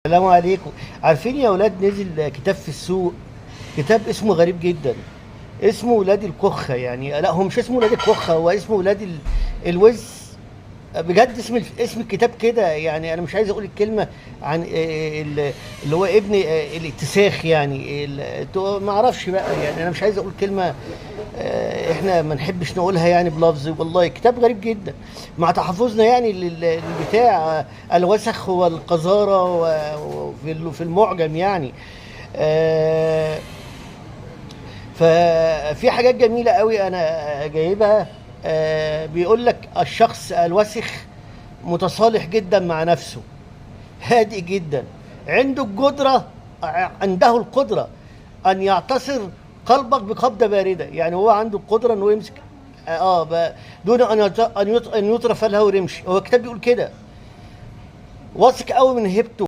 السلام عليكم. عارفين يا ولاد نزل كتاب في السوق، كتاب اسمه غريب جدا، اسمه ولاد الكخة. يعني لا، هو مش اسمه ولاد الكخة، هو اسمه ولاد الوز. بجد اسم الكتاب كده. يعني انا مش عايز اقول الكلمة عن اللي هو ابن الاتساخ. يعني ما اعرفش بقى. يعني انا مش عايز اقول كلمة احنا ما نحبش نقولها يعني بلفظ. والله كتاب غريب جدا مع تحفظنا يعني بتاع الوسخ والقذارة في المعجم يعني. آه، ففي حاجات جميلة قوي انا جايبها. بيقول لك الشخص الوسخ متصالح جدا مع نفسه، هادئ جدا، عنده القدرة عنده القدرة أن يعتصر قلبك بقبضة باردة. يعني هو عنده القدرة أنه يمسك دون أن يطرف له رمش. هو الكتاب بيقول كده، واثق قوي من هيبته.